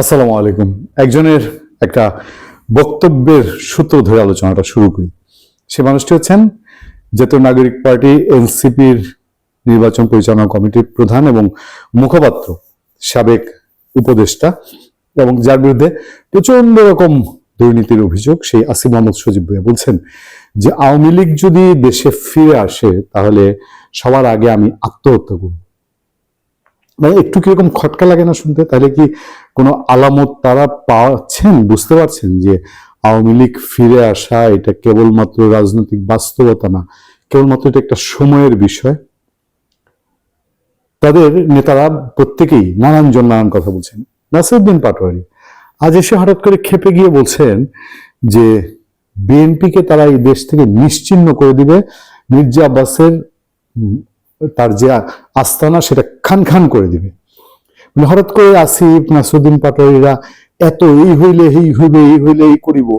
আসসালামু আলাইকুম। একজনের একটা বক্তব্যের সূত্র ধরে আলোচনাটা শুরু করি। সে মানুষটি হচ্ছেন জাতীয় নাগরিক পার্টি এনসিপির নির্বাচন পরিচালনা কমিটির প্রধান এবং মুখপাত্র, সাবেক উপদেষ্টা, এবং যার বিরুদ্ধে প্রচন্ড রকম দুর্নীতির অভিযোগ, সেই আসিফ মোহাম্মদ সজীব ভাইয়া বলছেন যে আওয়ামী লীগ যদি দেশে ফিরে আসে তাহলে সবার আগে আমি আত্মহত্যা করব। মানে একটু কিরকম খটকা লাগে না শুনতে? তাহলে কি কোনো আলামত তারা পাচ্ছেন, বুঝতে পারছেন যে আওয়ামী লীগ ফিরে আসা এটা কেবলমাত্র রাজনৈতিক বাস্তবতা না, কেবলমাত্র এটা একটা সময়ের বিষয়? তাদের নেতারা প্রত্যেকেই নানানজন নানান কথা বলছেন। নাসিরউদ্দিন পাটোয়ারি আজ এসে হঠাৎ করে খেপে গিয়ে বলছেন যে বিএনপিকে তারা এই দেশ থেকে নিশ্চিহ্ন করে দিবে, মির্জা আব্বাসের তার যে আস্তানা সেটা খান খান করে দিবে। মানে হঠাৎ করে আসিফ, নাসিরউদ্দিন পাটোয়ারিরা এত এই হইলে এই হইবে, এই হইলে এই করিব,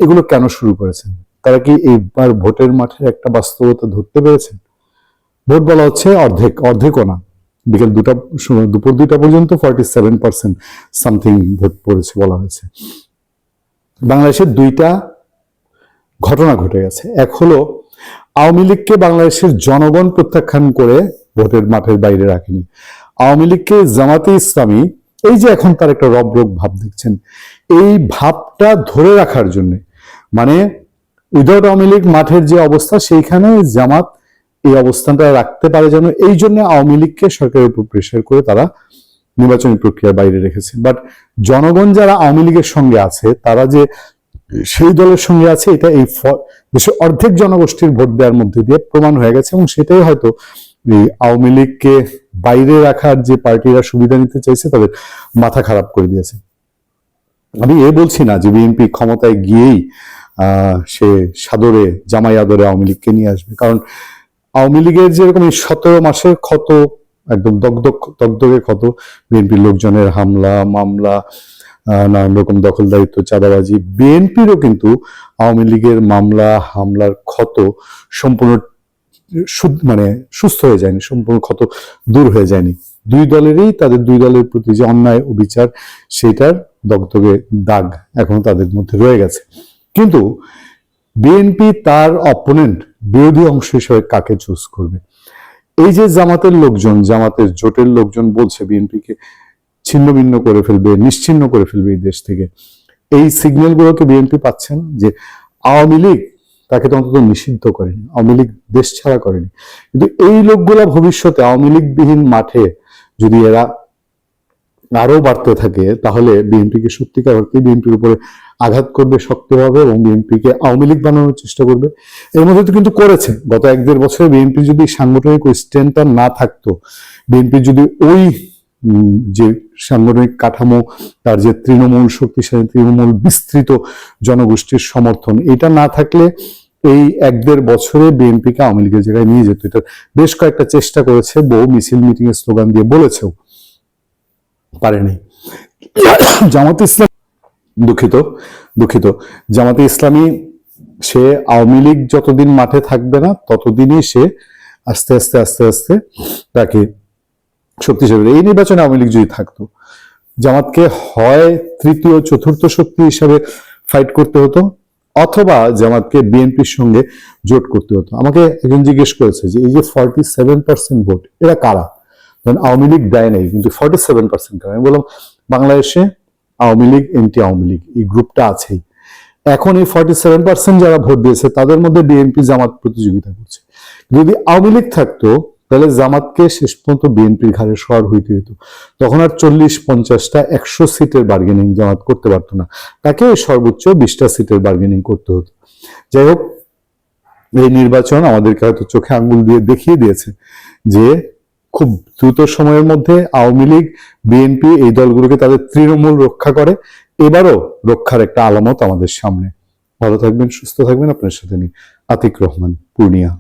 এগুলো কেন শুরু করেছেন? তারা কি এইবার ভোটের মাঠের একটা বাস্তবতা ধরতে পেরেছেন? ভোট বলা হচ্ছে অর্ধেকও না, বিকেল দুপুর 2টা পর্যন্ত 47% সামথিং ভোট পড়েছে বলা হয়েছে। বাংলাদেশের 2টা ঘটনা ঘটে গেছে। এক হলো আওয়ামী লীগকে বাংলাদেশের জনগণ প্রত্যাখ্যান করে ভোটের মাঠের বাইরে রাখেনি। আওয়ামী লীগকে জামাতে ইসলামী, এই যে এখন তার একটা রবরব ভাব দেখছেন, এই ভাবটা ধরে রাখার জন্য, মানে উইদাউট আওয়ামী লীগ মাঠের যে অবস্থা, সেইখানে জামাত এই অবস্থানটা রাখতে পারে যেন, এই জন্য আওয়ামী লীগকে সরকারের উপর প্রেশার করে তারা নির্বাচনী প্রক্রিয়ার বাইরে রেখেছে। বাট জনগণ যারা আওয়ামী লীগের সঙ্গে আছে, তারা যে সেই দলের সঙ্গে আছে, এটা এই দেশের অর্ধেক জনগোষ্ঠীর ভোট দেওয়ার মধ্যে দিয়ে প্রমাণ হয়ে গেছে। এবং সেটাই হয়তো এই আওয়ামী লীগকে বাইরে রাখার যে পার্টিরা সুবিধা নিতে চাইছে তাদের মাথা খারাপ করে দিয়েছে। আমি বলছি না যে বিএনপি ক্ষমতায় গিয়েই সে সাদরে জামাই আদরে আওয়ামী লীগকে নিয়ে আসবে, কারণ আওয়ামী লীগের যেরকম এই 17 মাসের ক্ষত, একদম দগদগে ক্ষত, বিএনপির লোকজনের হামলা মামলা, নানান রকম দখলদারিত্ব, চাঁদাবাজি, বিএনপিরও কিন্তু আওয়ামী লীগের মামলা হামলার ক্ষত সম্পূর্ণ মানে সুস্থ হয়ে যায়নি, সম্পূর্ণ ক্ষত দূর হয়ে যায়নি। তাদের দুই দলের প্রতি যে অন্যায় অবিচার, সেটার দগদগে দাগ এখন তাদের মধ্যে রয়ে গেছে। কিন্তু বিএনপি তার অপোনেন্ট, বিরোধী অংশ হিসেবে কাকে চুজ করবে? এই যে জামাতের লোকজন, জামাতের জোটের লোকজন বলছে বিএনপিকে ছিন্ন ভিন্ন করে ফেলবে, নিশ্চিহ্ন করে ফেলবে এই দেশ থেকে, এই সিগন্যাল গুলোকে বিএনপি পাচ্ছে না যে আওয়ামী লীগ তাকে তো অন্তত নিষিদ্ধ করেনি, আওয়ামী লীগ দেশ ছাড়া করেনি। কিন্তু এই লোকগুলা ভবিষ্যতে আওয়ামী লীগবিহীন মাঠে যদি এরা আরো বাড়তে থাকে, তাহলে বিএনপিকে সত্যিকার অর্থে বিএনপির উপরে আঘাত করবে শক্তভাবে এবং বিএনপিকে আওয়ামী লীগ বানানোর চেষ্টা করবে। এর মধ্যে তো কিন্তু করেছে গত 1-1.5 বছরে। বিএনপি যদি সাংগঠনিক ওই স্ট্রেংথটা না থাকতো, বিএনপি যদি ওই যে সাংগঠনিক কাঠামো, তার যে তৃণমূল শক্তিশালী, তৃণমূল বিস্তৃত জনগোষ্ঠীর সমর্থন, এটা না থাকলে এই 1-1.5 বছরে বিএনপিকে আওয়ামী লীগের জায়গায় নিয়ে যেত। এটা বেশ কয়েকটা চেষ্টা করেছে, বহু মিছিল মিটিং এর স্লোগান দিয়ে বলেছেও, পারেনি। জামাতে ইসলাম, দুঃখিত জামাতে ইসলামী, সে আওয়ামী লীগ যতদিন মাঠে থাকবে না ততদিনই সে আস্তে আস্তে আস্তে আস্তে তাকে শক্তিশালী। এই নির্বাচনে আওয়ামী লীগ যদি থাকতো, জামাতকে হয় তৃতীয় চতুর্থ শক্তি হিসাবে ফাইট করতে হতো, অথবা জামাতকে বিএনপির সঙ্গে জোট করতে হতো। আমাকে একজন জিজ্ঞেস করেছে যে এই যে 47% ভোট, এরা কারা? আওয়ামী লীগ দেয় নাই, কিন্তু 47% কারা? আমি বললাম বাংলাদেশে আওয়ামী লীগ, এনটি আওয়ামী লীগ, এই গ্রুপটা আছেই। এখন এই 47% যারা ভোট দিয়েছে তাদের মধ্যে বিএনপি জামাত প্রতিযোগিতা করছে। যদি আওয়ামী লীগ থাকতো তাহলে জামাতকে শেষ পর্যন্ত বিএনপির ঘাড়ে সওয়ার হইতে হতো। তখন আর 40-50টা 100 সিটের বার্গেনিং জামাত করতে পারতো না, তাকে সর্বোচ্চ 20টা সিটের বার্গেনিং করতে হতো। যাই হোক, এই নির্বাচন আমাদেরকে হয়তো চোখে আঙ্গুল দিয়ে দেখিয়ে দিয়েছে যে খুব দ্রুত সময়ের মধ্যে আওয়ামী লীগ, বিএনপি এই দলগুলোকে তাদের তৃণমূল রক্ষা করে, এবারও রক্ষার একটা আলামত আমাদের সামনে। ভালো থাকবেন, সুস্থ থাকবেন। আপনার সাথে আতিক রহমান, পূর্ণিয়া।